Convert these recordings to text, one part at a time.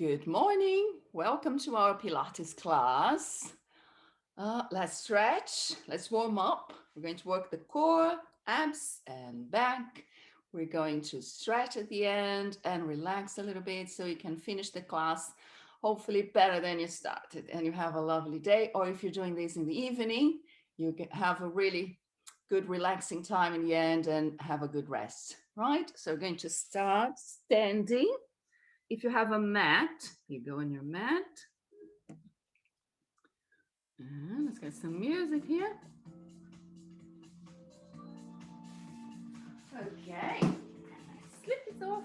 Good morning. Welcome to our Pilates class. Let's stretch. Let's warm up. We're going to work the core, abs, and back. We're going to stretch at the end and relax a little bit so you can finish the class hopefully better than you started and you have a lovely day. Or if you're doing this in the evening, you can have a really good relaxing time in the end and have a good rest, right? So we're going to start standing. If you have a mat, you go on your mat. And let's get some music here. Okay, slip it off.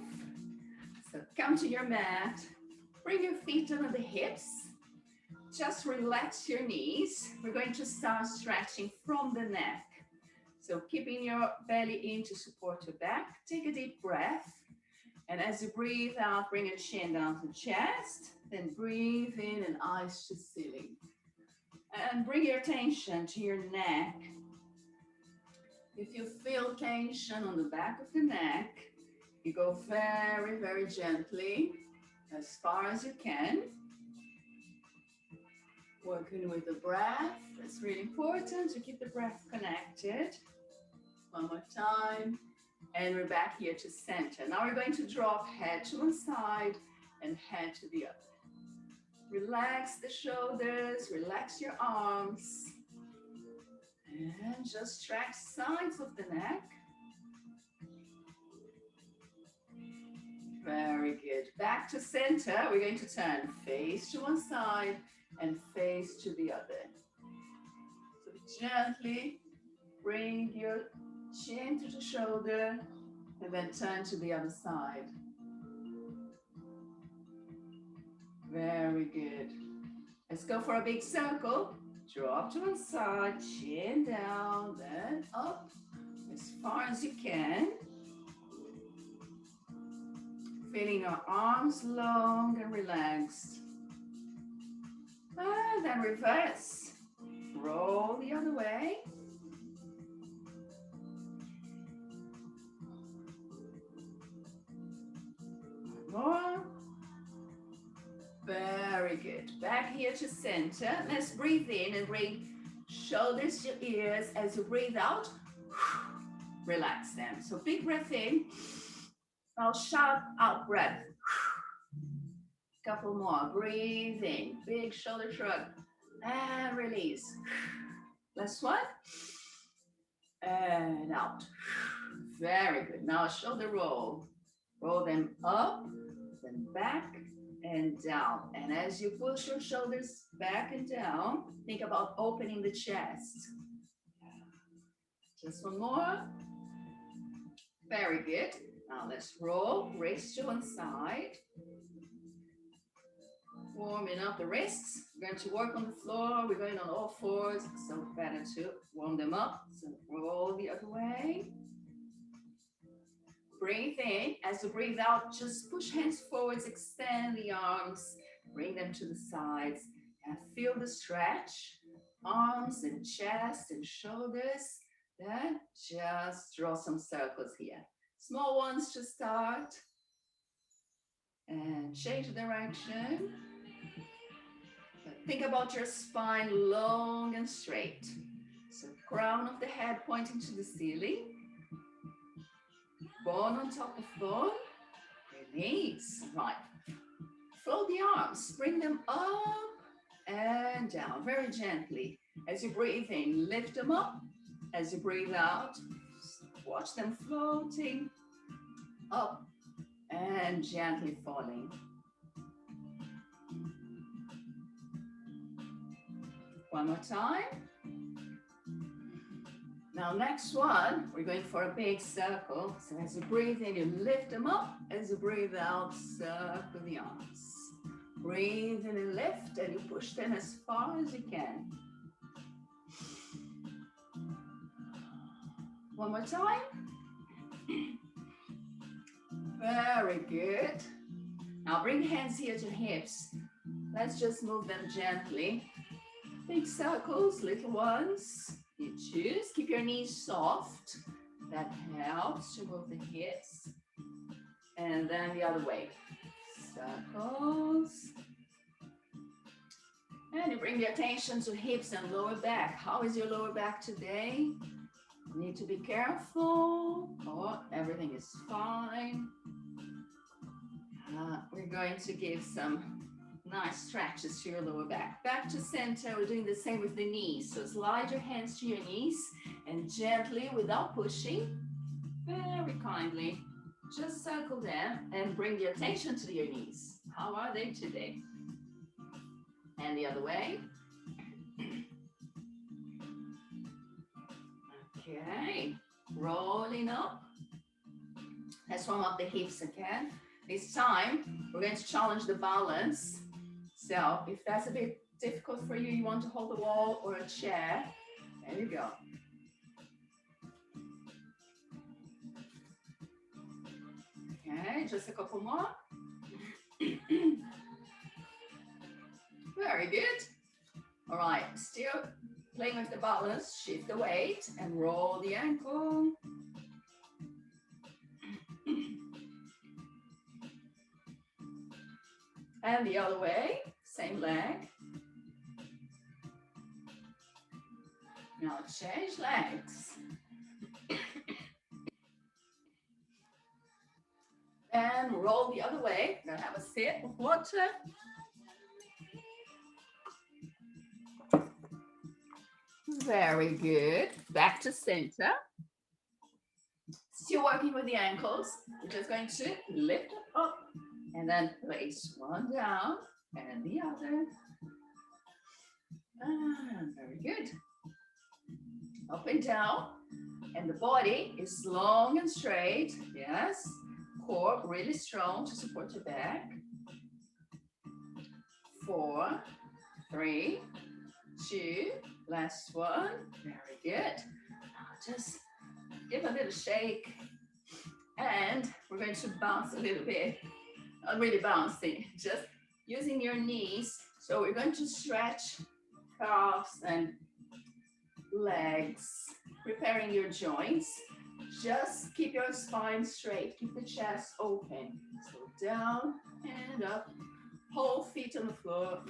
So come to your mat, bring your feet under the hips. Just relax your knees. We're going to start stretching from the neck. So keeping your belly in to support your back. Take a deep breath. And as you breathe out, bring your chin down to chest. Then breathe in and eyes to ceiling. And bring your attention to your neck. If you feel tension on the back of the neck, you go very, very gently, as far as you can. Working with the breath. It's really important to keep the breath connected. One more time. And we're back here to center. Now we're going to drop head to one side and head to the other. Relax the shoulders, relax your arms. And just stretch sides of the neck. Very good. Back to center. We're going to turn face to one side and face to the other. So gently bring your chin to the shoulder and then turn to the other side. Very good. Let's go for a big circle. Drop to one side, chin down, then up as far as you can. Feeling your arms long and relaxed. And then reverse. Roll the other way. More. Very good. Back here to center. Let's breathe in and bring shoulders to ears. As you breathe out, relax them. So big breath in. Now sharp out breath. Couple more. Breathe in. Big shoulder shrug. And release. Last one. And out. Very good. Now shoulder roll. Roll them up, then back and down. And as you push your shoulders back and down, think about opening the chest. Just one more. Very good. Now let's roll, wrist to one side. Warming up the wrists. We're going to work on the floor. We're going on all fours, so better to warm them up. So roll the other way. Breathe in. As you breathe out, just push hands forwards, extend the arms, bring them to the sides, and feel the stretch. Arms and chest and shoulders. Then just draw some circles here. Small ones to start. And change direction. Think about your spine long and straight. So crown of the head pointing to the ceiling. Bone on top of bone. Release. Right. Float the arms. Bring them up and down very gently. As you breathe in, lift them up. As you breathe out, watch them floating up and gently falling. One more time. Now next one, we're going for a big circle. So as you breathe in, you lift them up. As you breathe out, circle the arms. Breathe in and lift, and you push them as far as you can. One more time. Very good. Now bring hands here to hips. Let's just move them gently. Big circles, little ones. You choose. Keep your knees soft. That helps to move the hips. And then the other way. Circles. And you bring the attention to hips and lower back. How is your lower back today? You need to be careful. Oh, everything is fine. We're going to give some nice stretches to your lower back. Back to center. We're doing the same with the knees. So slide your hands to your knees and gently, without pushing, very kindly, just circle them and bring the attention to your knees. How are they today? And the other way. Okay, rolling up. Let's warm up the hips again. This time, we're going to challenge the balance. So if that's a bit difficult for you, you want to hold the wall or a chair, there you go. Okay, just a couple more. Very good. All right, still playing with the balance, shift the weight and roll the ankle. And the other way, same leg. Now change legs. And roll the other way. Gonna have a sip of water. Very good. Back to center. Still working with the ankles. We're just going to lift it up and then place one down and the other. Very good. Up and down. And the body is long and straight. Yes. Core really strong to support your back. 4, 3, 2, last one. Very good. Now just give a little shake. And we're going to bounce a little bit. Not really bouncing, just using your knees. So we're going to stretch calves and legs, preparing your joints. Just keep your spine straight, keep the chest open. So down and up, hold feet on the floor.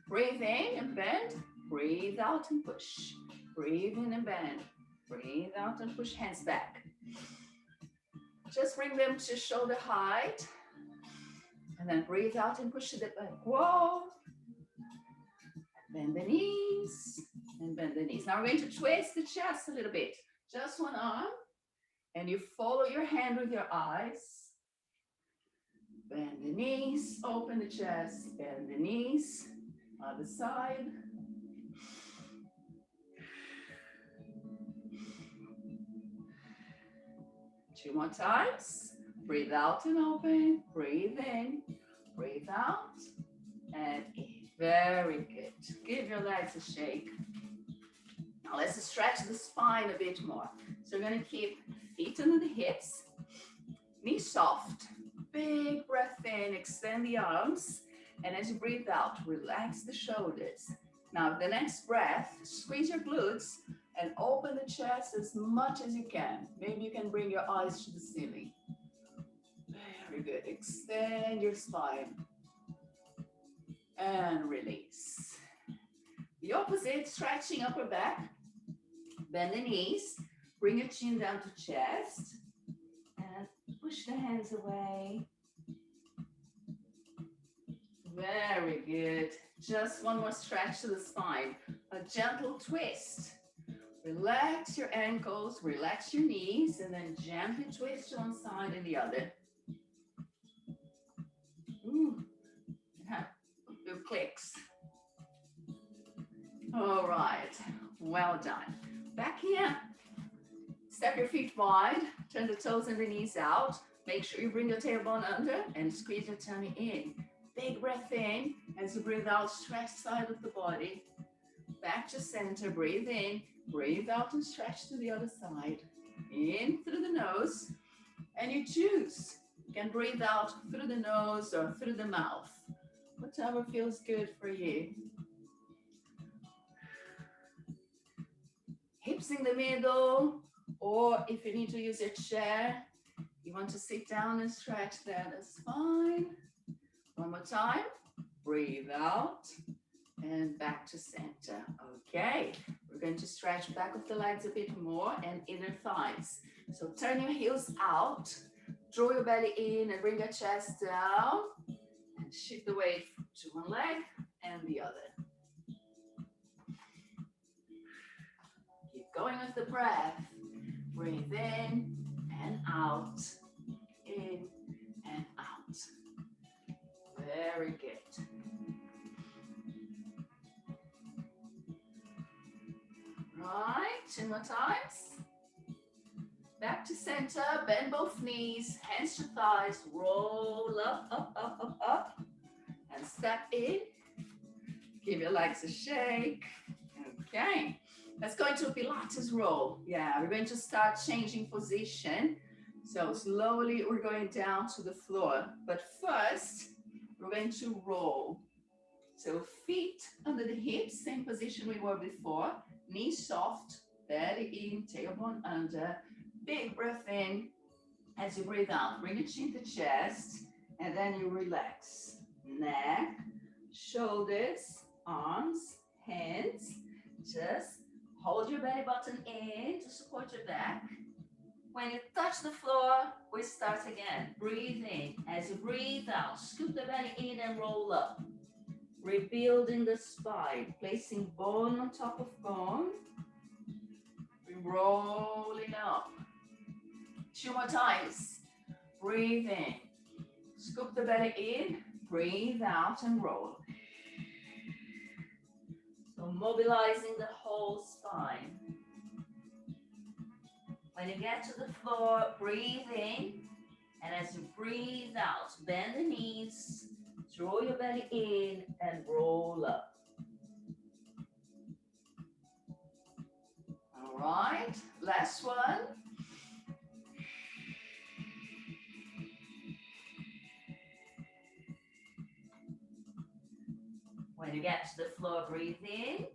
Breathe in and bend, breathe out and push. Breathe in and bend, breathe out and push, hands back. Just bring them to shoulder height. And then breathe out and push it back. Whoa. Bend the knees and bend the knees. Now we're going to twist the chest a little bit. Just one arm. And you follow your hand with your eyes. Bend the knees, open the chest, bend the knees. Other side. Two more times. Breathe out and open. Breathe in. Breathe out. And in. Very good. Give your legs a shake. Now let's stretch the spine a bit more. So we're going to keep feet under the hips. Knees soft. Big breath in. Extend the arms. And as you breathe out, relax the shoulders. Now the next breath, squeeze your glutes and open the chest as much as you can. Maybe you can bring your eyes to the ceiling. Very good. Extend your spine. And release. The opposite, stretching upper back. Bend the knees. Bring your chin down to chest. And push the hands away. Very good. Just one more stretch to the spine. A gentle twist. Relax your ankles, relax your knees, and then gently twist to one side and the other. Ooh. Few clicks. All right. Well done. Back here. Step your feet wide. Turn the toes and the knees out. Make sure you bring your tailbone under and squeeze your tummy in. Big breath in. As you breathe out, stretch side of the body. Back to center. Breathe in. Breathe out and stretch to the other side. In through the nose. And you choose. You can breathe out through the nose or through the mouth. Whatever feels good for you. Hips in the middle. Or if you need to use your chair, you want to sit down and stretch, that is fine. One more time. breathe out, and back to center. Okay, we're going to stretch back of the legs a bit more and inner thighs. So turn your heels out, draw your belly in and bring your chest down, and shift the weight to one leg and the other. Keep going with the breath. Breathe in and out, in and out. Very good. Right, 2 more times. Back to center, bend both knees, hands to thighs, roll up, up, up, up, up, and step in. Give your legs a shake. Okay, let's go into a Pilates roll. Yeah, we're going to start changing position. So slowly we're going down to the floor, but first we're going to roll. So feet under the hips, same position we were before, knees soft, belly in, tailbone under. Big breath in. As you breathe out, bring your chin to chest, and then you relax. Neck, shoulders, arms, hands. Just hold your belly button in to support your back. When you touch the floor, we start again. Breathe in. As you breathe out, scoop the belly in and roll up. Rebuilding the spine, placing bone on top of bone. Rolling up. 2 more times. Breathe in. Scoop the belly in. Breathe out and roll. So mobilizing the whole spine. When you get to the floor, breathe in. And as you breathe out, bend the knees. Draw your belly in and roll up. All right, last one. When you get to the floor, breathe in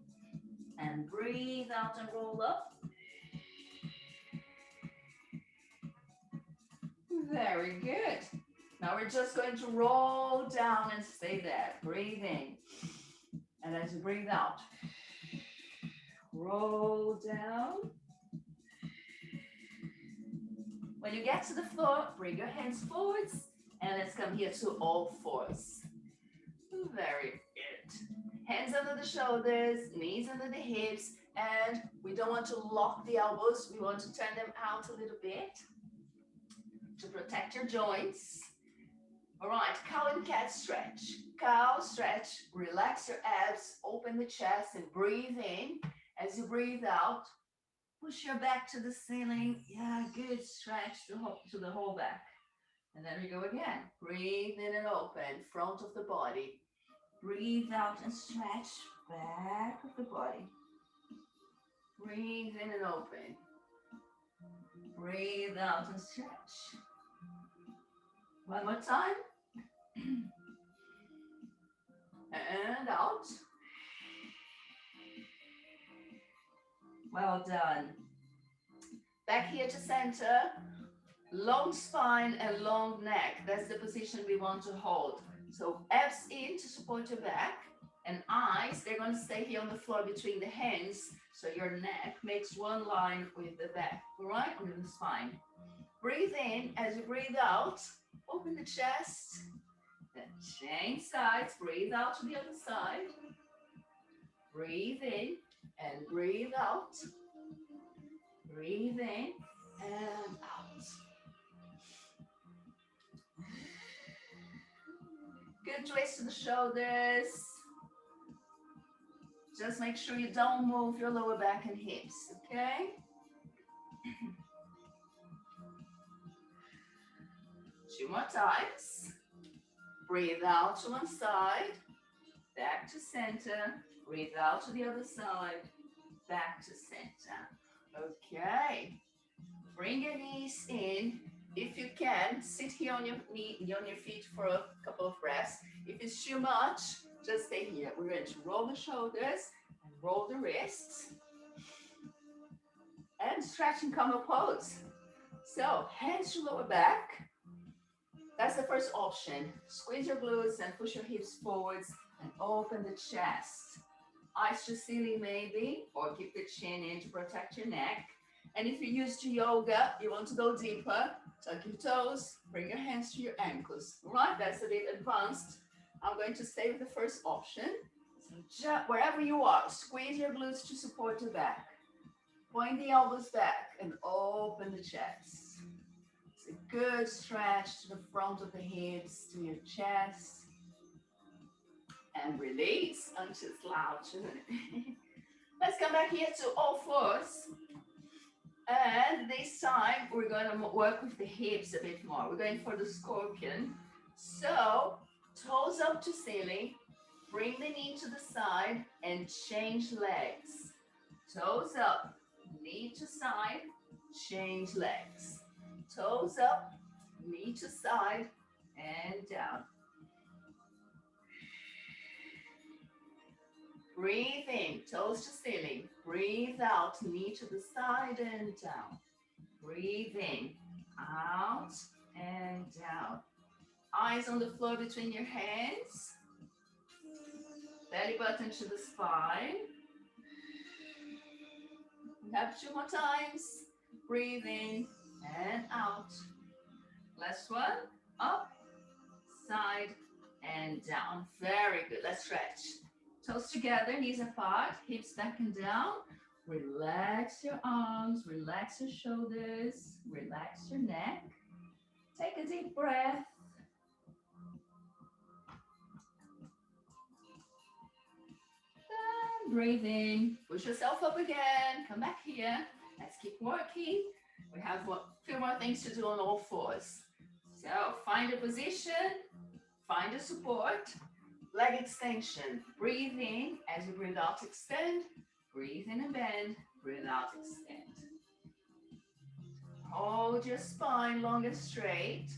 and breathe out and roll up. Very good. Now we're just going to roll down and stay there. Breathe in. And as you breathe out, roll down. When you get to the floor, bring your hands forwards and let's come here to all fours. Very good. Hands under the shoulders, knees under the hips, and we don't want to lock the elbows. We want to turn them out a little bit to protect your joints. All right, cow and cat stretch. Cow stretch, relax your abs, open the chest and breathe in. As you breathe out, push your back to the ceiling. Yeah, good. Stretch to the whole back. And then we go again. Breathe in and open, front of the body. Breathe out and stretch, back of the body. Breathe in and open. Breathe out and stretch. One more time. And out. Well done. Back here to center. Long spine and long neck. That's the position we want to hold. So abs in to support your back. And eyes, they're going to stay here on the floor between the hands. So your neck makes one line with the back. All right? With the spine. Breathe in. As you breathe out, open the chest. Then change sides. Breathe out to the other side. Breathe in and breathe out. Breathe in and out. Good twist to the shoulders. Just make sure you don't move your lower back and hips, okay? 2 more times. Breathe out to one side, back to center. Breathe out to the other side, back to center. Okay. Bring your knees in. If you can, sit here on your feet for a couple of breaths. If it's too much, just stay here. We're going to roll the shoulders and roll the wrists. And stretch and combo pose. So, hands to lower back. That's the first option. Squeeze your glutes and push your hips forwards and open the chest. Eyes to ceiling maybe, or keep the chin in to protect your neck. And if you're used to yoga, you want to go deeper, tuck your toes, bring your hands to your ankles. Right, that's a bit advanced. I'm going to stay with the first option. So just wherever you are, squeeze your glutes to support the back. Point the elbows back and open the chest. It's a good stretch to the front of the hips, to your chest. And release until slouch. Let's come back here to all fours. And this time we're going to work with the hips a bit more. We're going for the scorpion. So toes up to ceiling, bring the knee to the side and change legs. Toes up, knee to side, change legs. Toes up, knee to side and down. Breathe in, toes to ceiling. Breathe out, knee to the side and down. Breathe in, out and down. Eyes on the floor between your hands. Belly button to the spine. We have 2 more times. Breathe in and out. Last one. Up, side and down. Very good. Let's stretch. Toes together, knees apart, hips back and down. Relax your arms, relax your shoulders, relax your neck. Take a deep breath. And breathe in. Push yourself up again. Come back here. Let's keep working. We have a few more things to do on all fours. So find a position, find a support. Leg extension. Breathe in. As you breathe out, extend. Breathe in and bend. Breathe out, extend. Hold your spine long and straight.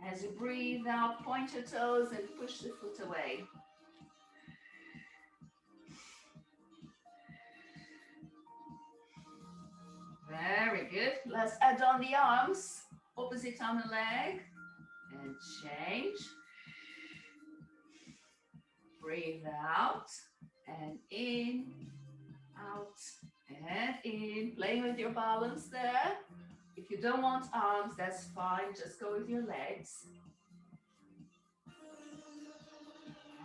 As you breathe out, point your toes and push the foot away. Very good. Let's add on the arms. Opposite arm and leg. And change. Breathe out and in, out and in. Playing with your balance there. If you don't want arms, that's fine. Just go with your legs.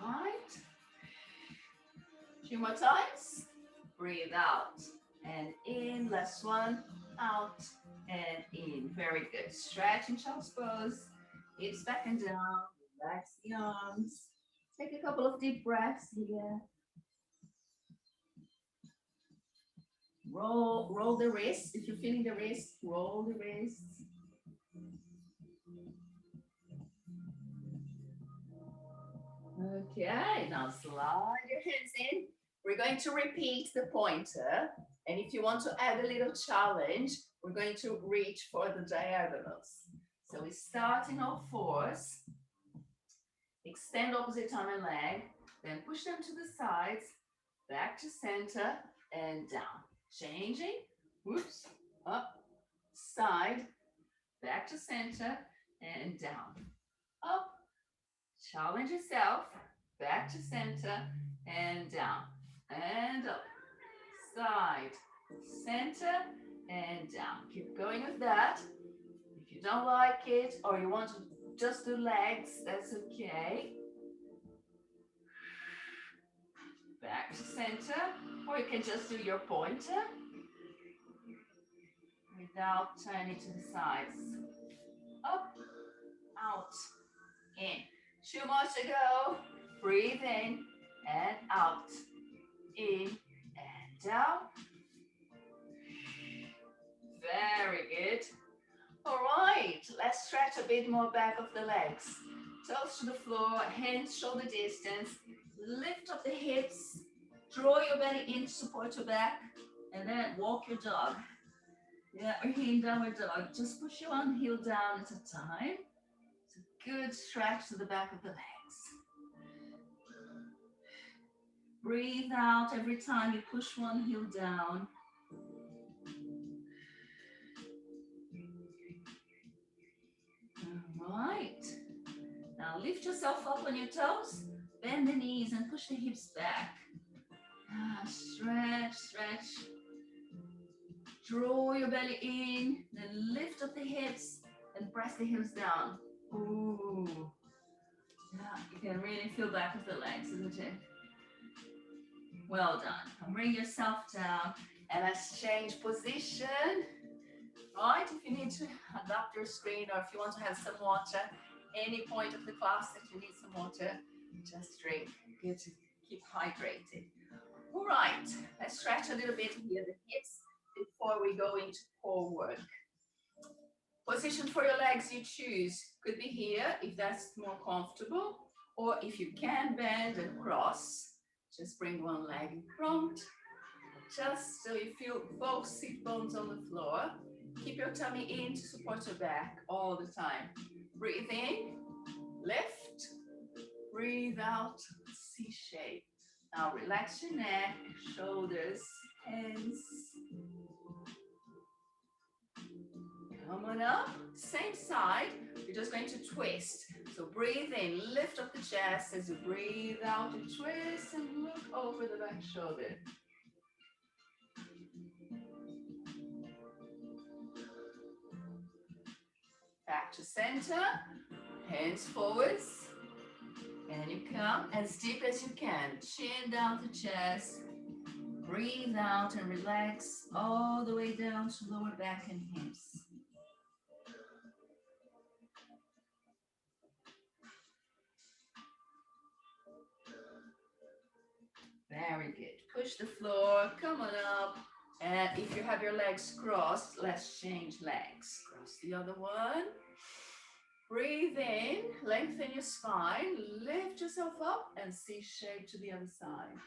Right. 2 more times. Breathe out and in. Last one. Out and in. Very good. Stretch in child's pose. Hips back and down. Relax the arms. Take a couple of deep breaths here. Roll the wrists. If you're feeling the wrists, roll the wrists. Okay, now slide your hands in. We're going to repeat the pointer. And if you want to add a little challenge, we're going to reach for the diagonals. So we start in all fours. Extend opposite arm and leg. Then push them to the sides. Back to center and down. Changing. Whoops. Up. Side. Back to center and down. Up. Challenge yourself. Back to center and down. And up. Side. Center and down. Keep going with that. If you don't like it or you want to just do legs, that's okay. Back to center, or you can just do your pointer without turning to the sides. Up, out, in. 2 more to go. Breathe in and out. In and down. Very good. All right, let's stretch a bit more back of the legs. Toes to the floor, hands shoulder distance. Lift up the hips. Draw your belly in to support your back. And then walk your dog. Yeah, we're here in downward dog. Just push your one heel down at a time. It's a good stretch to the back of the legs. Breathe out every time you push one heel down. Right. Now lift yourself up on your toes, bend the knees and push the hips back. Stretch, stretch. Draw your belly in, then lift up the hips and press the heels down. Ooh. Yeah, you can really feel back of the legs, isn't it? Well done. Now bring yourself down and let's change position. Right, if you need to adapt your screen or if you want to have some water, any point of the class that you need some water, just drink. Good to keep hydrated. All right, let's stretch a little bit here the hips before we go into core work. Position for your legs you choose could be here if that's more comfortable, or if you can bend and cross, just bring one leg in front, just so you feel both sit bones on the floor. Keep your tummy in to support your back all the time. Breathe in, lift, breathe out, C shape. Now relax your neck, shoulders, hands. Come on up, same side, you're just going to twist. So breathe in, lift up the chest as you breathe out, you twist and look over the back shoulder. Back to center, hands forwards, and you come as deep as you can, chin down to chest, breathe out and relax all the way down to lower back and hips. Very good. Push the floor, come on up. And if you have your legs crossed, let's change legs. Cross the other one. Breathe in, lengthen your spine, lift yourself up and C shape to the other side.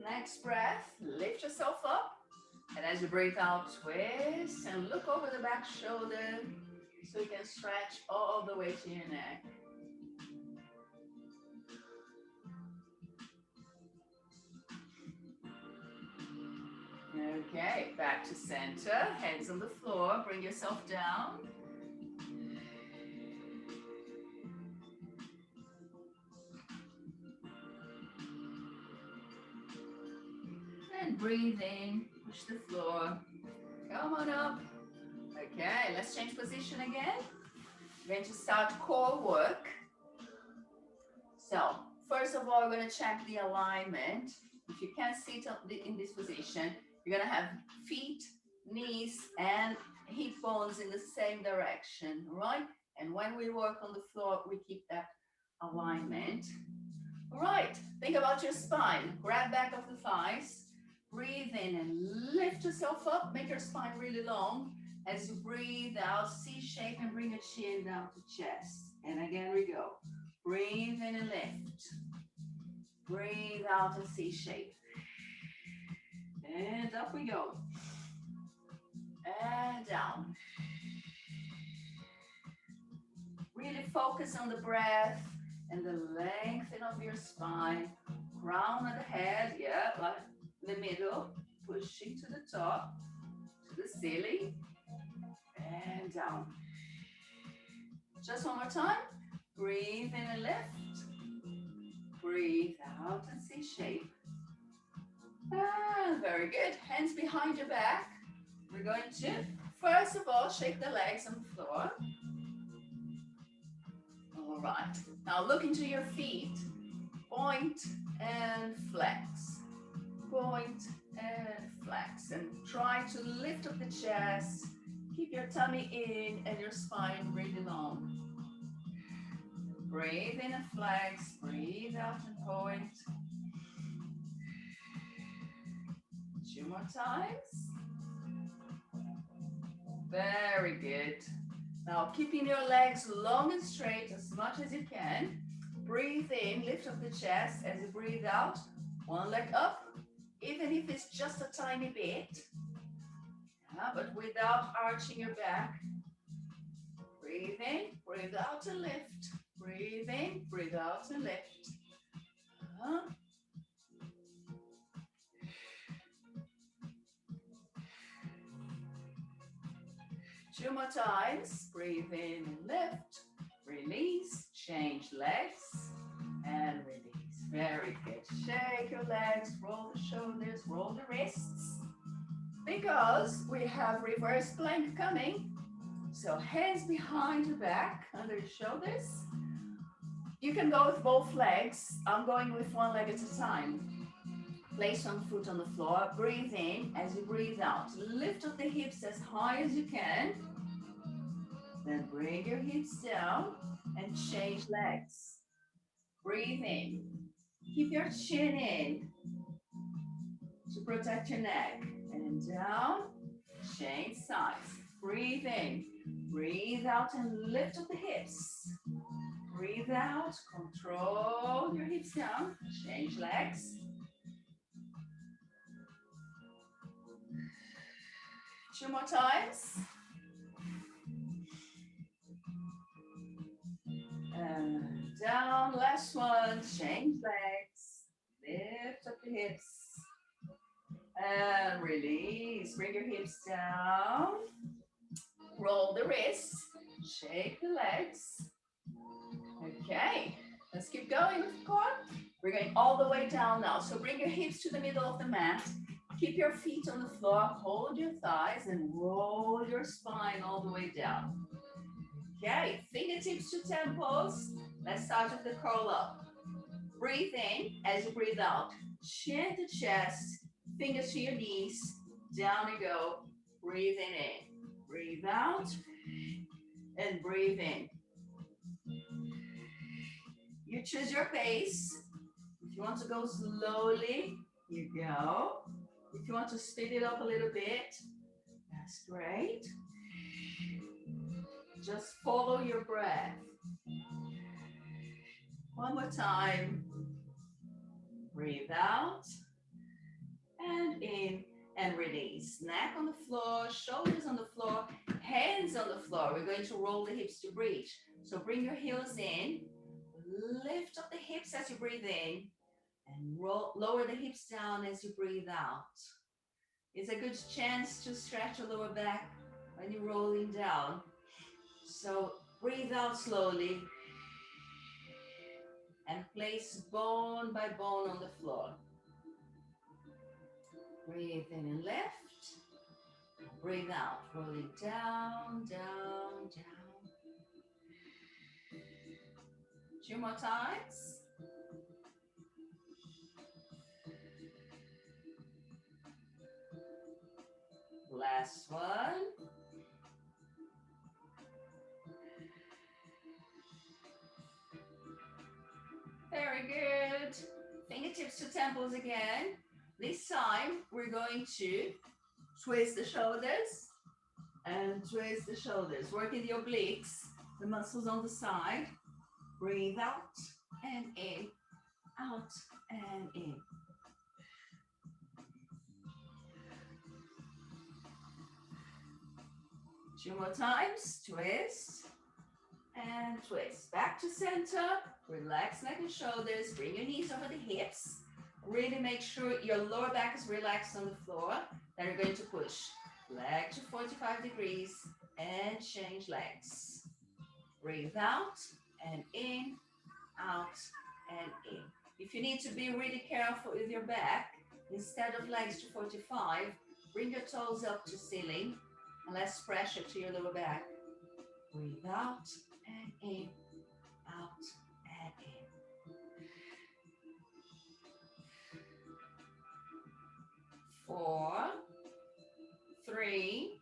Next breath, lift yourself up. And as you breathe out, twist and look over the back shoulder so you can stretch all the way to your neck. Okay, back to center, hands on the floor, bring yourself down. And breathe in, push the floor, come on up. Okay, let's change position again. We're going to start core work. So, first of all, we're going to check the alignment. If you can't sit in this position, you're going to have feet, knees, and hip bones in the same direction, right? And when we work on the floor, we keep that alignment. All right, think about your spine. Grab back of the thighs. Breathe in and lift yourself up. Make your spine really long. As you breathe out, C shape and bring your chin down to chest. And again we go. Breathe in and lift. Breathe out and C shape. And up we go. And down. Really focus on the breath and the lengthening of your spine. Crown of the head, yeah, like the middle. Pushing to the top, to the ceiling. And down. Just one more time. Breathe in and lift. Breathe out and C shape. Very good. Hands behind your back. We're going to, first of all, shake the legs on the floor. All right. Now look into your feet. Point and flex. Point and flex. And try to lift up the chest. Keep your tummy in and your spine really long. Breathe in and flex. Breathe out and point. 2 more times. Very good. Now keeping your legs long and straight as much as you can. Breathe in, lift up the chest. As you breathe out, one leg up, even if it's just a tiny bit. But without arching your back. Breathe in, breathe out and lift. Breathe in, breathe out and lift. 2 more times. Breathe in and lift. Release. Change legs. And release. Very good. Shake your legs. Roll the shoulders. Roll the wrists. Because we have reverse plank coming. So hands behind your back, under your shoulders. You can go with both legs. I'm going with one leg at a time. Place one foot on the floor. Breathe in as you breathe out. Lift up the hips as high as you can. Then bring your hips down and change legs. Breathe in. Keep your chin in to protect your neck. And down. Change sides. Breathe in. Breathe out and lift up the hips. Breathe out. Control your hips down. Change legs. Two more times. And down. Last one. Change legs. Lift up the hips. And release. Bring your hips down. Roll the wrists. Shake the legs. Okay. Let's keep going with the core. We're going all the way down now. So bring your hips to the middle of the mat. Keep your feet on the floor. Hold your thighs and roll your spine all the way down. Okay. Fingertips to temples. Let's start with the curl up. Breathe in as you breathe out. Chin to chest. Fingers to your knees. Down you go. Breathing in. Breathe out. And breathe in. You choose your pace. If you want to go slowly, you go. If you want to speed it up a little bit, that's great. Just follow your breath. One more time. Breathe out. And in and release. Neck on the floor, shoulders on the floor, hands on the floor. We're going to roll the hips to bridge. So bring your heels in. Lift up the hips as you breathe in. And lower the hips down as you breathe out. It's a good chance to stretch your lower back when you're rolling down. So breathe out slowly. And place bone by bone on the floor. Breathe in and lift. Breathe out, rolling down, down, down. 2 more times. Last one. Very good. Fingertips to temples again. This time, we're going to twist the shoulders and twist the shoulders. Working the obliques, the muscles on the side. Breathe out and in, out and in. Two more times. Twist and twist. Back to center. Relax neck and shoulders. Bring your knees over the hips. Really make sure your lower back is relaxed on the floor. Then you're going to push leg to 45 degrees and change legs. Breathe out and in, out and in. If you need to be really careful with your back, instead of legs to 45, bring your toes up to ceiling and less pressure to your lower back. Breathe out and in, out and in. 4, 3,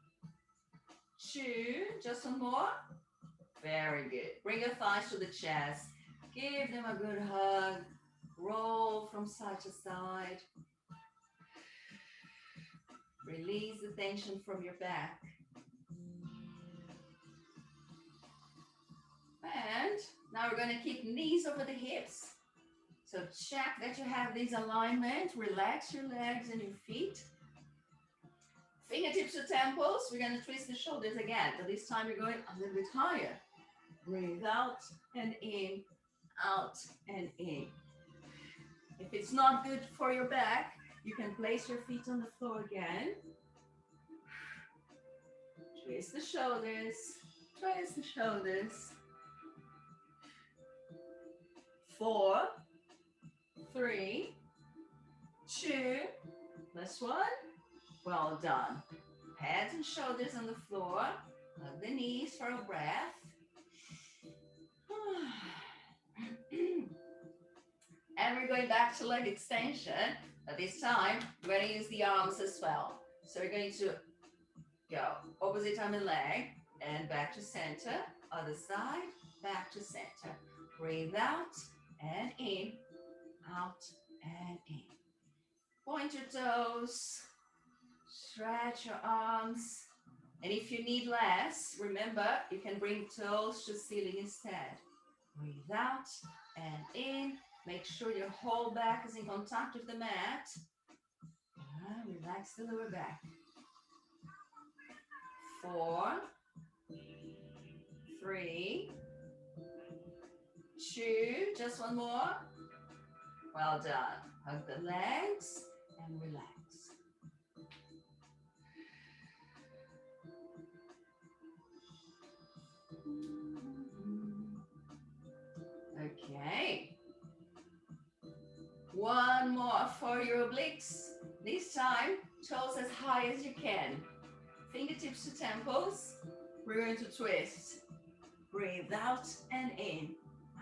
2, just one more. Very good. Bring your thighs to the chest. Give them a good hug. Roll from side to side. Release the tension from your back. And now we're going to keep knees over the hips. So check that you have this alignment. Relax your legs and your feet. Fingertips to temples. We're going to twist the shoulders again, but this time you're going a little bit higher. Breathe out and in, out and in. If it's not good for your back, you can place your feet on the floor again. Twist the shoulders, twist the shoulders. 4, 3, 2, last one. Well done. Head and shoulders on the floor. Hug the knees for a breath. And we're going back to leg extension, but this time we're going to use the arms as well. So we're going to go opposite arm and leg and back to center, other side, back to center. Breathe out and in, out and in. Point your toes, stretch your arms. And if you need less, remember, you can bring toes to the ceiling instead. Breathe out and in. Make sure your whole back is in contact with the mat. Relax the lower back. 4, 3, 2, just one more. Well done. Hug the legs and relax. Okay. One more for your obliques. This time, toes as high as you can. Fingertips to temples. We're going to twist. Breathe out and in,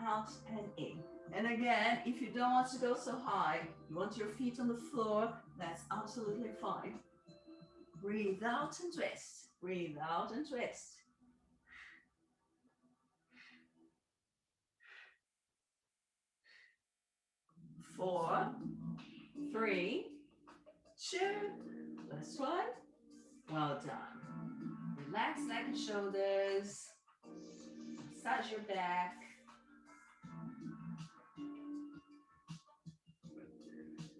out and in. And again, if you don't want to go so high, you want your feet on the floor, that's absolutely fine. Breathe out and twist. Breathe out and twist. 4, 3, 2, last one. Well done. Relax neck and shoulders. Massage your back.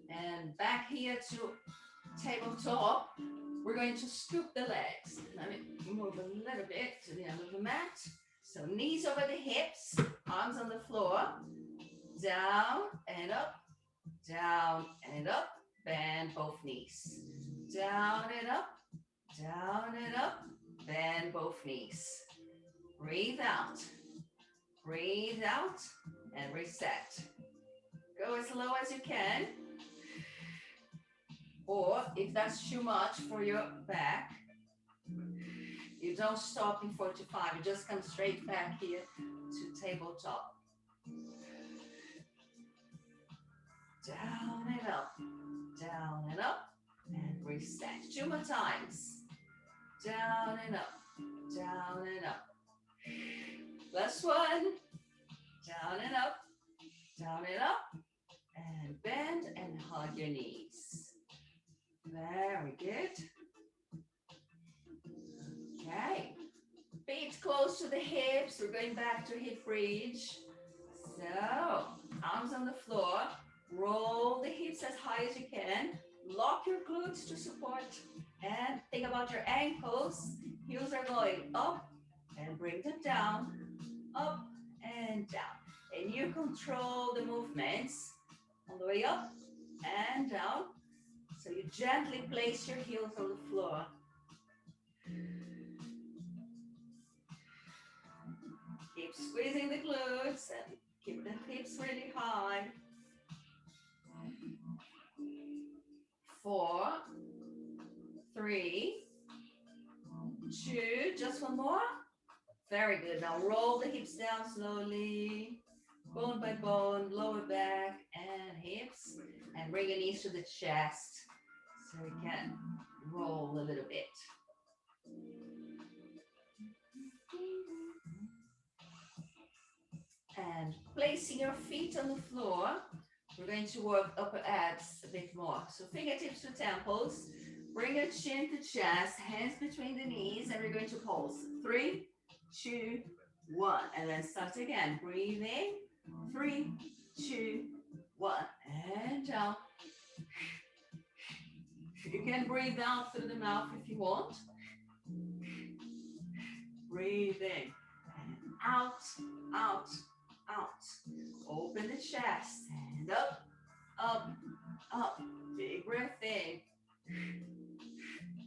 And back here to tabletop. We're going to scoop the legs. Let me move a little bit to the end of the mat. So knees over the hips, arms on the floor. Down and up, down and up. Bend both knees. Down and up, down and up. Bend both knees. Breathe out, and reset. Go as low as you can. Or if that's too much for your back, you don't stop in 45, you just come straight back here to tabletop. Down and up, and reset. 2 more times. Down and up, down and up. Last one. Down and up, and bend and hug your knees. Very good. Okay. Feet close to the hips. We're going back to hip bridge. So, arms on the floor. Roll the hips as high as you can. Lock your glutes to support. And think about your ankles. Heels are going up and bring them down. Up and down. And you control the movements on the way up and down. So you gently place your heels on the floor. Keep squeezing the glutes and keep the hips really high. 4, 3, 2, just one more. Very good. Now roll the hips down slowly, bone by bone, lower back and hips, and bring your knees to the chest so we can roll a little bit. And placing your feet on the floor, we're going to work upper abs a bit more. So fingertips to temples, bring your chin to chest, hands between the knees, and we're going to pulse. 3, 2, 1, and then start again. Breathe in. 3, 2, 1, and down. You can breathe out through the mouth if you want. Breathe in and out, out, out. Open the chest and up, up, up. Big breath in.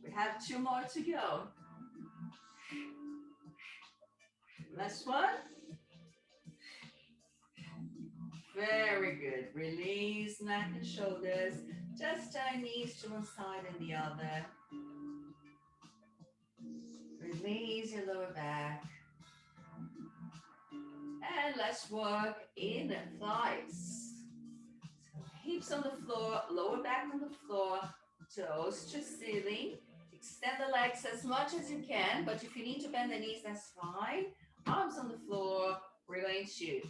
We have 2 more to go. Last one. Very good. Release neck and shoulders. Just turn knees to one side and the other. Release your lower back. And let's work inner thighs. So hips on the floor, lower back on the floor, toes to ceiling. Extend the legs as much as you can, but if you need to bend the knees, that's fine. Arms on the floor. We're going to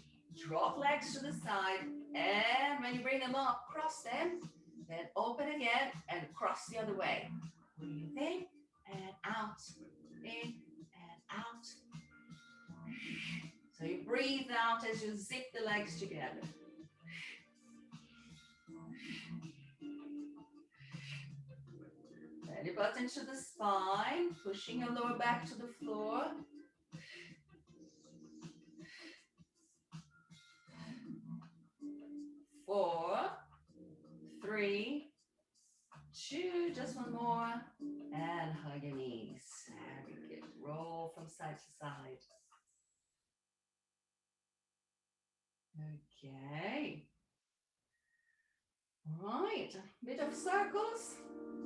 drop legs to the side, and when you bring them up, cross them, then open again and cross the other way. Breathe in and out, in and out. So you breathe out as you zip the legs together. Belly button to the spine, pushing your lower back to the floor. 4, 3, 2, just one more, and hug your knees. Very good. Roll from side to side. Okay. All right, bit of circles.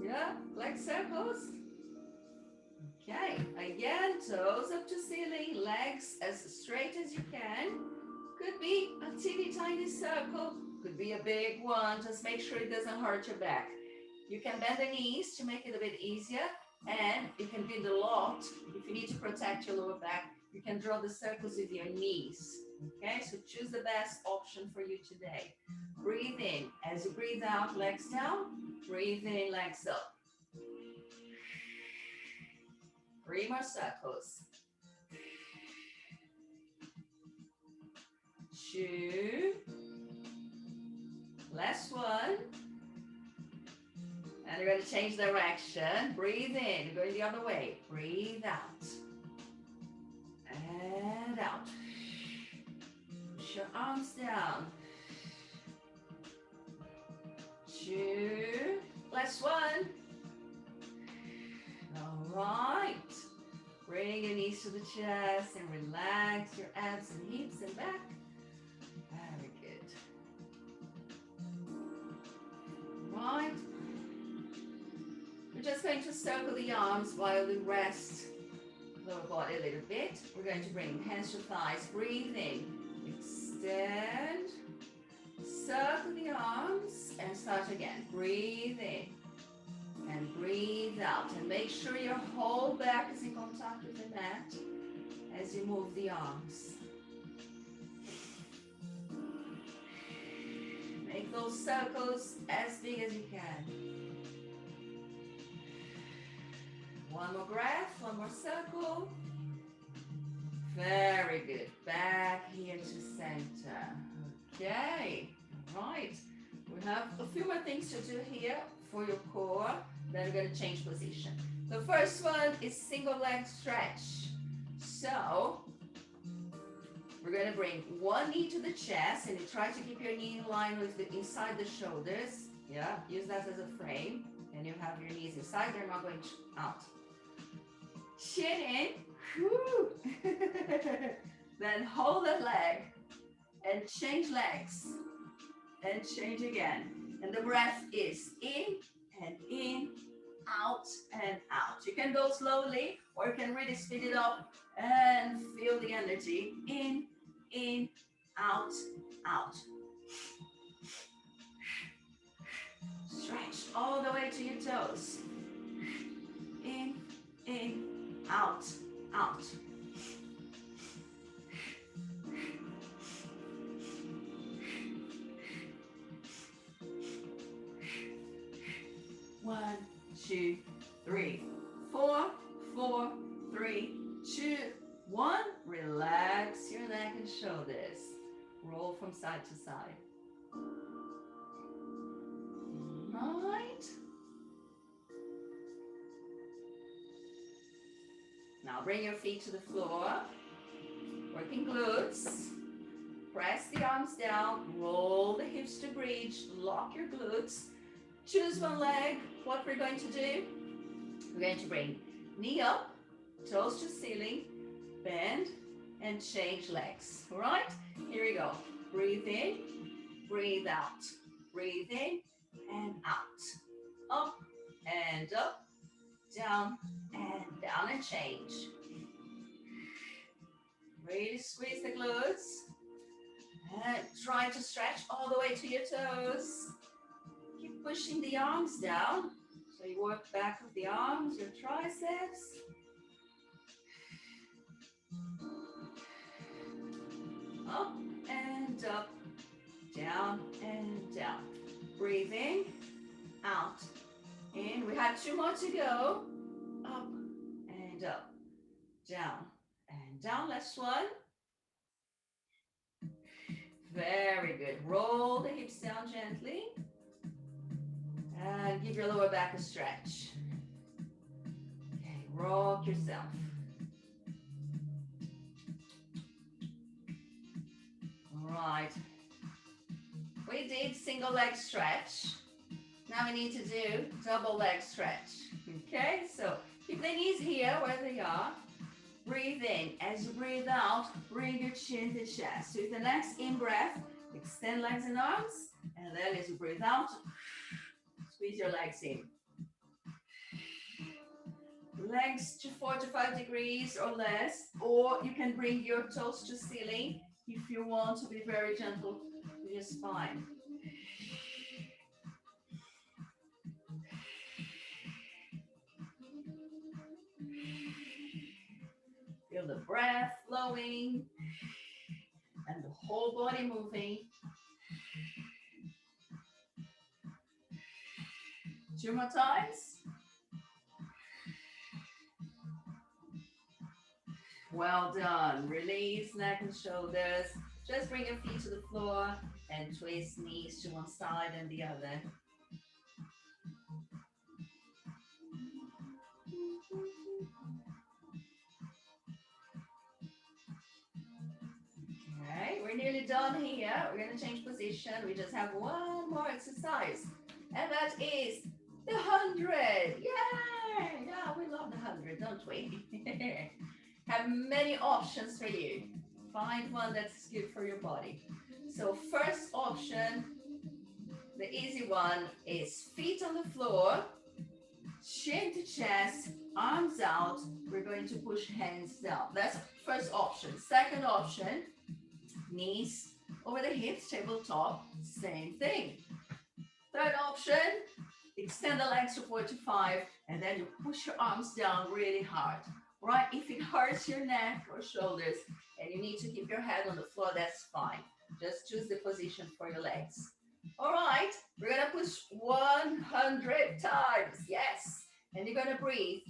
Yeah, leg circles. Okay, again, toes up to ceiling, legs as straight as you can. Could be a teeny tiny circle, could be a big one. Just make sure it doesn't hurt your back. You can bend the knees to make it a bit easier, and you can bend a lot if you need to protect your lower back. You can draw the circles with your knees. Okay, so choose the best option for you today. Breathe in. As you breathe out, legs down. Breathe in, legs up. 3 more circles. 2. Last one. And you're going to change direction. Breathe in. You're going the other way. Breathe out. And out. Push your arms down. 2. Last one. All right. Bring your knees to the chest and relax your abs and hips and back. Very good. Right. We're just going to circle the arms while we rest lower body a little bit. We're going to bring hands to thighs. Breathe in. Extend. Circle the arms and start again. Breathe in. And breathe out. And make sure your whole back is in contact with the mat as you move the arms. Make those circles as big as you can. One more breath, one more circle. Very good. Back here to center. Okay. All right. We have a few more things to do here for your core. Then we're going to change position. The first one is single leg stretch. So we're going to bring one knee to the chest, and you try to keep your knee in line with the inside the shoulders. Yeah, use that as a frame. And you have your knees inside, they're not going out. Chin in. Whew. Then hold that leg and change legs and change again. And the breath is in and in, out and out. You can go slowly, or you can really speed it up and feel the energy. In, out, out. Stretch all the way to your toes. In, out, out. One, 2, 3, 4, 4, 3, 2, 1. Relax your neck and shoulders. Roll from side to side. Right. Now bring your feet to the floor. Working glutes. Press the arms down. Roll the hips to bridge. Lock your glutes. Choose one leg. What we're going to do, we're going to bring knee up, toes to ceiling, bend, and change legs. All right, here we go. Breathe in, breathe out. Breathe in and out. Up and up, down and change. Really squeeze the glutes. And try to stretch all the way to your toes. Keep pushing the arms down. So you work back of the arms, your triceps. Up and up, down and down. Breathe in, out, in. We have 2 more to go. Up and up, down and down. Last one. Very good. Roll the hips down gently. And give your lower back a stretch. Okay, rock yourself. All right. We did single leg stretch. Now we need to do double leg stretch. Okay, so keep the knees here where they are. Breathe in. As you breathe out, bring your chin to chest. So with the next in-breath, extend legs and arms. And then as you breathe out, squeeze your legs in. Legs to 4 to 5 degrees or less. Or you can bring your toes to ceiling if you want to be very gentle with your spine. Feel the breath flowing and the whole body moving. 2 more times. Well done. Release neck and shoulders. Just bring your feet to the floor and twist knees to one side and the other. Okay, we're nearly done here. We're going to change position. We just have one more exercise, and that is the 100. Yay! Yeah, we love the 100, don't we? Have many options for you. Find one that's good for your body. So first option, the easy one, is feet on the floor, chin to chest, arms out. We're going to push hands down. That's first option. Second option, knees over the hips, tabletop, same thing. Third option, extend the legs to 4 to 5, and then you push your arms down really hard. Right? If it hurts your neck or shoulders and you need to keep your head on the floor, that's fine. Just choose the position for your legs. All right, we're gonna push 100 times. Yes. And you're gonna breathe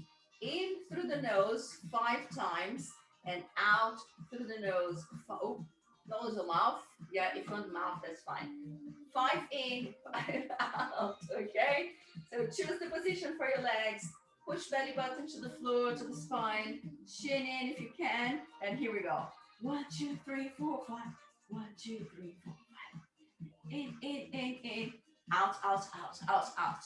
in through the nose 5 times and out through the nose. Oh, nose or mouth. Yeah, if you want mouth, that's fine. 5 in, 5 out. Okay. So choose the position for your legs. Push belly button to the floor, to the spine. Chin in if you can. And here we go. 1, 2, 3, 4, 5. 1, 2, 3, 4, 5. In. Out, out, out, out, out.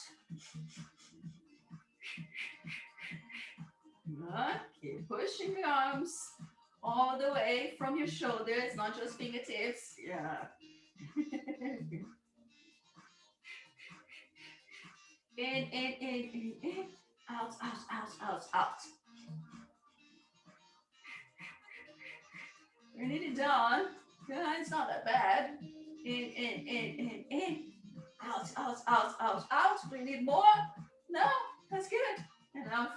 Good. Keep pushing the arms all the way from your shoulders, not just fingertips. Yeah. In. Out, out, out, out, out. We're nearly done. Yeah, it's not that bad. In. Out, out, out, out, out. Do we need more? No, that's good. Enough.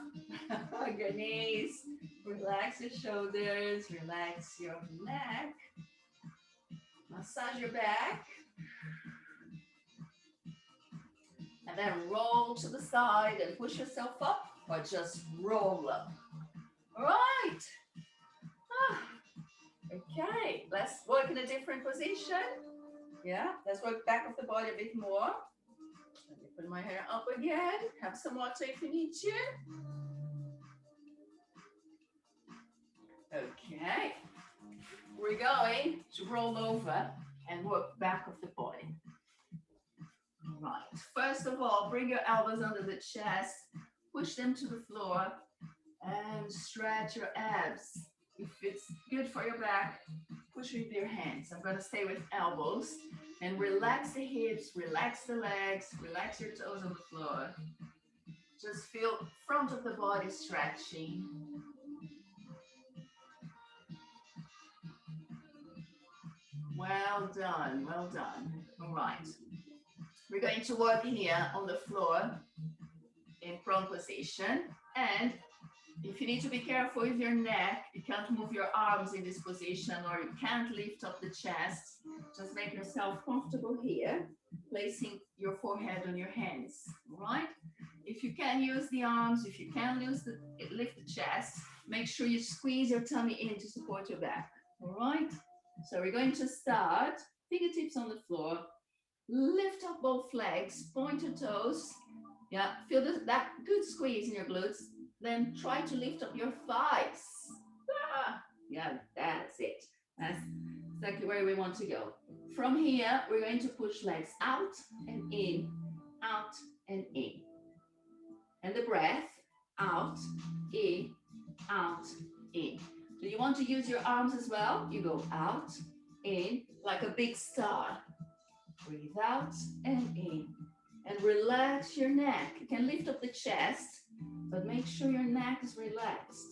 Your knees. Relax your shoulders. Relax your neck. Massage your back. And then roll to the side and push yourself up, or just roll up. All right. Okay, let's work in a different position. Yeah, let's work back of the body a bit more. Let me put my hair up again. Have some water if you need to. Okay, we're going to roll over and work back of the body. Right. First of all, bring your elbows under the chest, push them to the floor, and stretch your abs. If it's good for your back, push with your hands. I'm gonna stay with elbows and relax the hips, relax the legs, relax your toes on the floor. Just feel front of the body stretching. Well done, well done. All right. We're going to work here on the floor in prone position. And if you need to be careful with your neck, you can't move your arms in this position or you can't lift up the chest, just make yourself comfortable here, placing your forehead on your hands, all right? If you can use the arms, if you can lift the chest, make sure you squeeze your tummy in to support your back, all right? So we're going to start, fingertips on the floor, lift up both legs, point your toes, yeah, feel that good squeeze in your glutes, then try to lift up your thighs. Ah, yeah, that's it. That's exactly where we want to go. From here, we're going to push legs out and in, out and in. And the breath, out, in, out, in. Do you want to use your arms as well? You go out, in, like a big star. Breathe out and in. And relax your neck. You can lift up the chest, but make sure your neck is relaxed.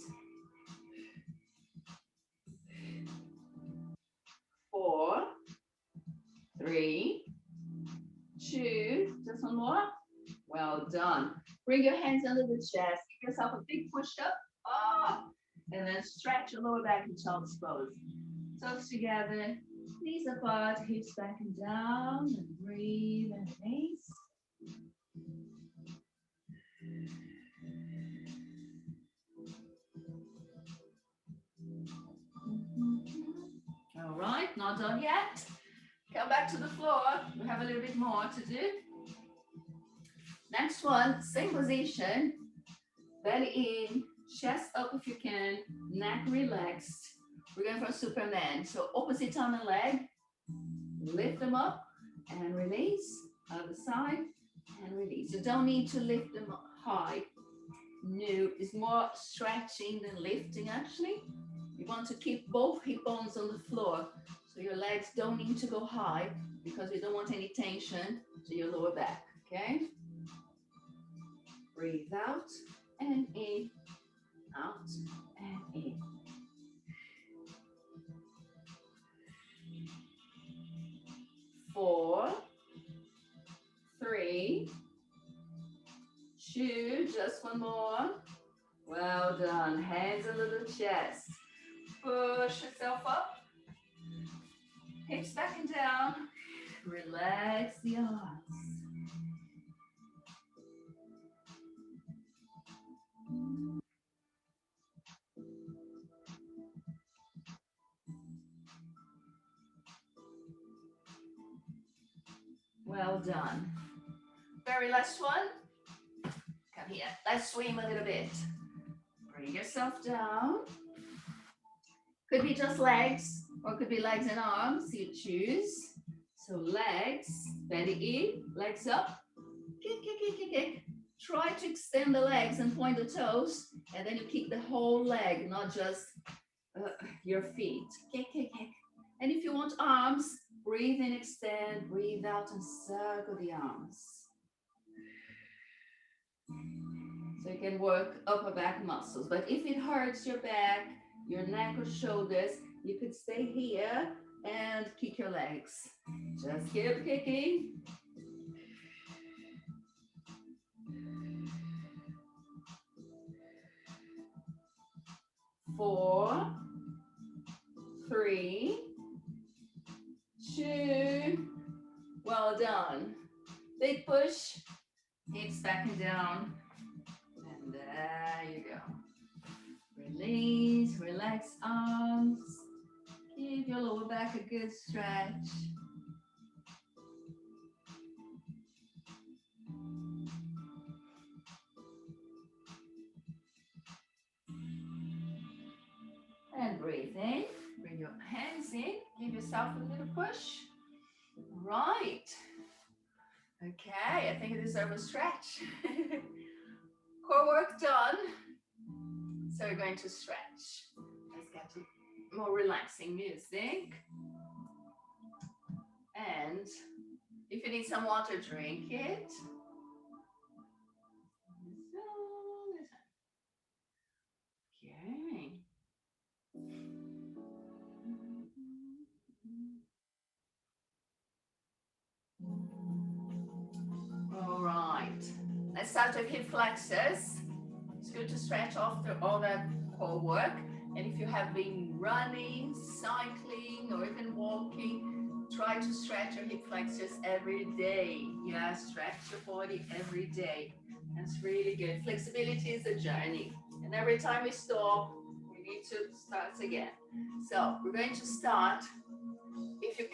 4, 3, 2, just one more. Well done. Bring your hands under the chest. Give yourself a big push up. Oh, and then stretch your lower back in child's pose. Toes together, knees apart, hips back and down, and breathe and release. All right, not done yet. Come back to the floor. We have a little bit more to do. Next one, same position. Belly in, chest up if you can, neck relaxed. We're going for Superman. So opposite arm and leg, lift them up and release. Other side and release. You don't need to lift them up high. No, it's more stretching than lifting actually. You want to keep both hip bones on the floor. So your legs don't need to go high because we don't want any tension to your lower back, okay? Breathe out and in, out and in. 4, 3, 2, just one more. Well done. Hands under the chest. Push yourself up. Hips back and down. Relax the arms. Well done. Very last one. Come here. Let's swim a little bit. Bring yourself down. Could be just legs or could be legs and arms. You choose. So legs, belly in, legs up. Kick, kick, kick, kick, kick. Try to extend the legs and point the toes. And then you kick the whole leg, not just your feet. Kick, kick, kick. And if you want arms, breathe in, extend, breathe out and circle the arms. So you can work upper back muscles. But if it hurts your back, your neck or shoulders, you could stay here and kick your legs. Just keep kicking. 4, 3, 2, well done. Big push, hips back and down. And there you go. Release, relax arms. Give your lower back a good stretch. And breathe in, bring your hands in, give yourself a little push. Right. Okay, I think you deserve a stretch. Core work done. So we're going to stretch. Let's get slightly more relaxing music. And if you need some water, drink it. Okay. All right. Let's start with hip flexors. It's good to stretch after all that core work. And if you have been running, cycling, or even walking, try to stretch your hip flexors every day. Yeah, stretch your body every day. That's really good. Flexibility is a journey. And every time we stop, we need to start again. So we're going to start. If you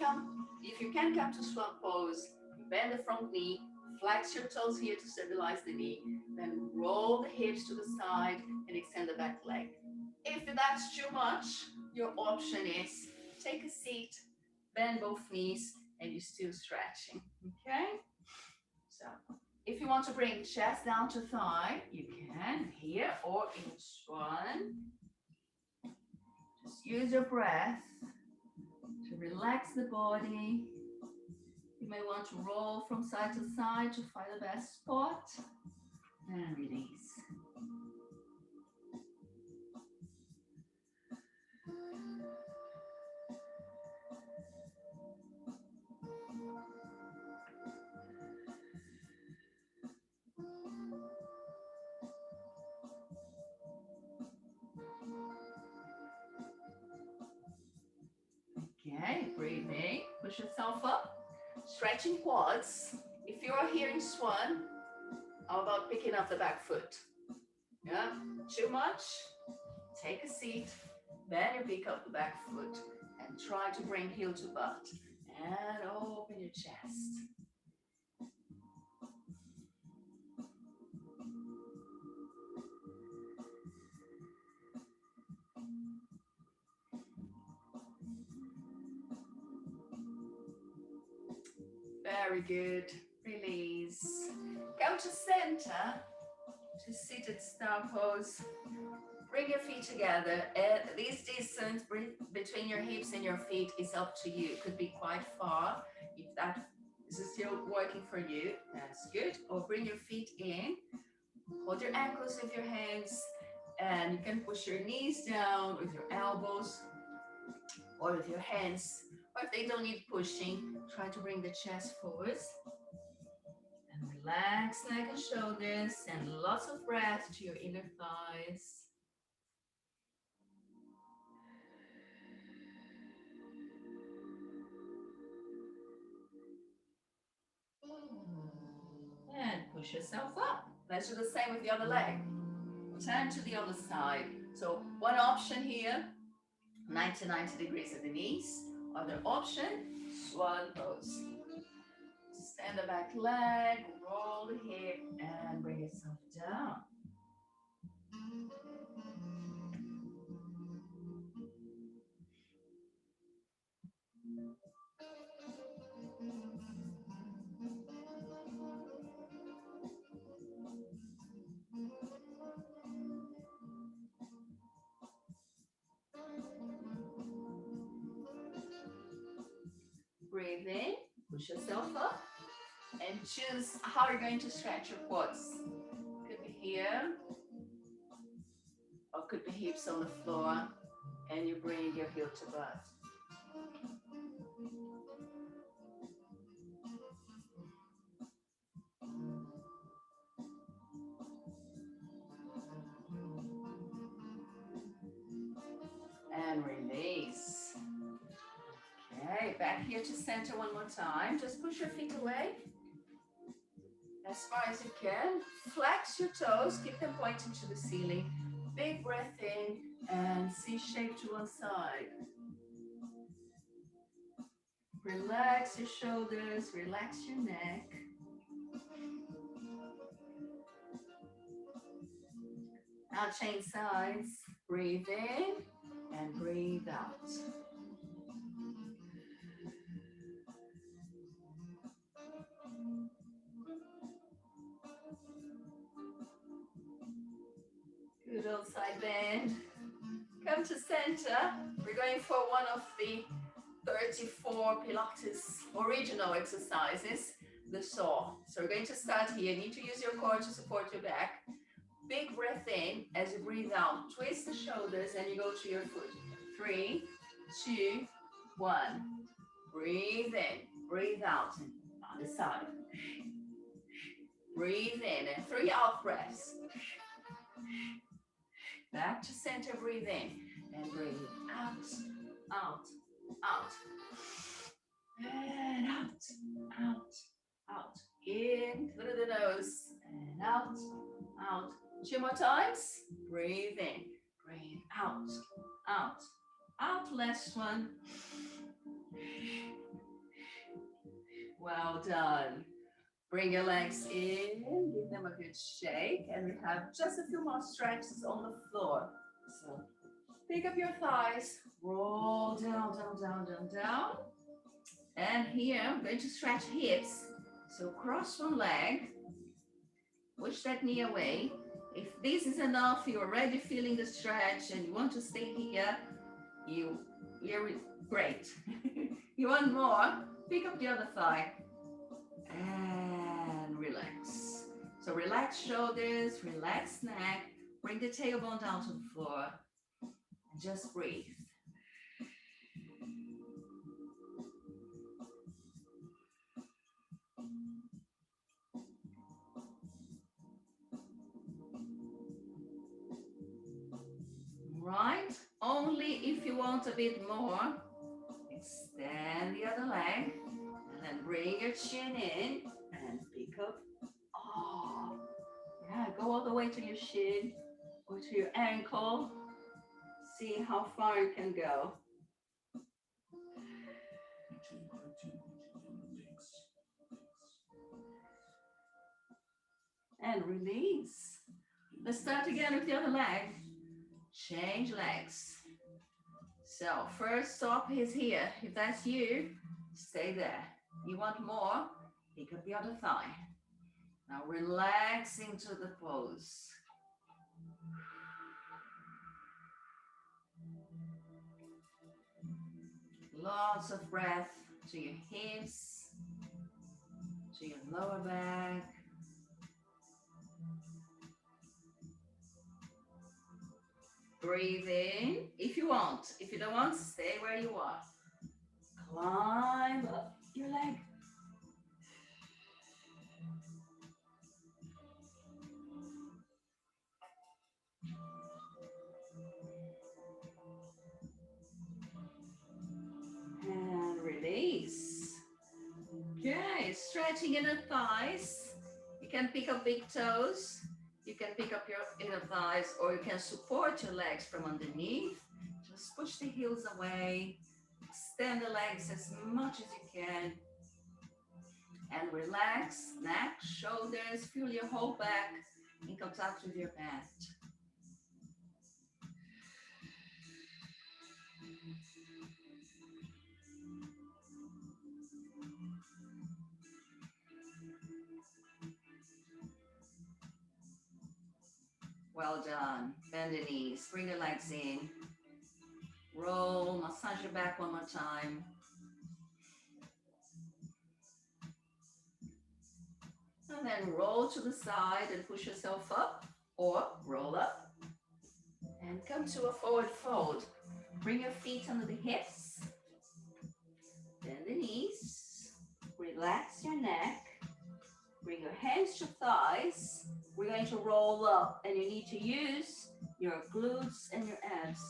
can come to swan pose, bend the front knee, flex your toes here to stabilize the knee, then roll the hips to the side and extend the back leg. If that's too much, your option is take a seat, bend both knees, and you're still stretching, okay? So, if you want to bring chest down to thigh, you can here or in swan. Just use your breath to relax the body. You may want to roll from side to side to find the best spot and release. Okay, breathing, push yourself up, stretching quads. If you are here in swan, how about picking up the back foot? Yeah, too much? Take a seat, then you pick up the back foot and try to bring heel to butt and open your chest. Very good. Release. Come to center, to seated star pose. Bring your feet together. This distance between your hips and your feet is up to you. It could be quite far. If that is still working for you, that's good. Or bring your feet in. Hold your ankles with your hands. And you can push your knees down with your elbows or with your hands. Or if they don't need pushing, try to bring the chest forwards. And relax neck and shoulders. Send lots of breath to your inner thighs. And push yourself up. Let's do the same with the other leg. Turn to the other side. So one option here, 90 degrees at the knees. Other option, swan pose. Stand the back leg, roll the hip, and bring yourself down. Breathe in, push yourself up, and choose how you're going to stretch your quads. Could be here, or could be hips on the floor, and you bring your heel to butt. And release. Okay, back here to center one more time. Just push your feet away as far as you can. Flex your toes, keep them pointing to the ceiling. Big breath in and C shape to one side. Relax your shoulders, relax your neck. Now change sides. Breathe in and breathe out. Good old side bend. Come to center. We're going for one of the 34 Pilates original exercises, the saw. So we're going to start here. You need to use your core to support your back. Big breath in. As you breathe out, twist the shoulders and you go to your foot. 3, 2, 1. Breathe in, breathe out. Other side. Breathe in and 3 out breaths. Back to center, breathe in and breathe out, out, out. And out, out, out. In through the nose and out, out. 2 more times. Breathe in, breathe out, out, out. Last one. Well done. Bring your legs in, give them a good shake, and we have just a few more stretches on the floor. So pick up your thighs, roll down, down, down, down, down. And here I'm going to stretch hips. So cross one leg, push that knee away. If this is enough, you're already feeling the stretch and you want to stay here, you're great. You want more? Pick up the other thigh and relax. So relax shoulders, relax neck, bring the tailbone down to the floor and just breathe. Right, only if you want a bit more, extend the other leg and then bring your chin in and pick up. Oh, yeah, go all the way to your shin or to your ankle. See how far you can go. And release. Let's start again with the other leg. Change legs. So first stop is here. If that's you, stay there. You want more? Pick up the other thigh. Now relax into the pose. Lots of breath to your hips, to your lower back. Breathe in if you want. If you don't want, stay where you are. Climb up your leg. And release. Okay, stretching inner thighs. You can pick up big toes. You can pick up your inner thighs or you can support your legs from underneath. Just push the heels away. Extend the legs as much as you can. And relax, neck, shoulders, feel your whole back in contact with your mat. Well done. Bend the knees, bring the legs in. Roll, massage your back one more time. And then roll to the side and push yourself up or roll up. And come to a forward fold. Bring your feet under the hips. Bend the knees. Relax your neck. Bring your hands to thighs. We're going to roll up and you need to use your glutes and your abs.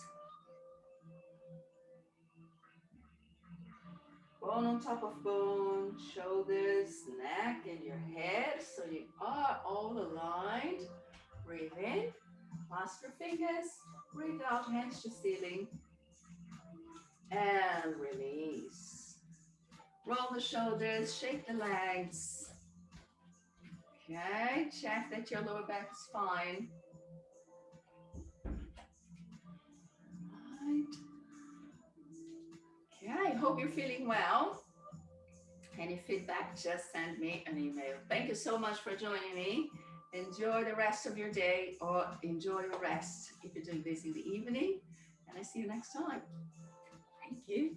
Bone on top of bone, shoulders, neck, and your head. So you are all aligned. Breathe in, clasp your fingers, breathe out, hands to ceiling. And release. Roll the shoulders, shake the legs. Okay, check that your lower back is fine. Right. Okay, I hope you're feeling well. Any feedback, just send me an email. Thank you so much for joining me. Enjoy the rest of your day or enjoy your rest if you're doing this in the evening. next time. Thank you.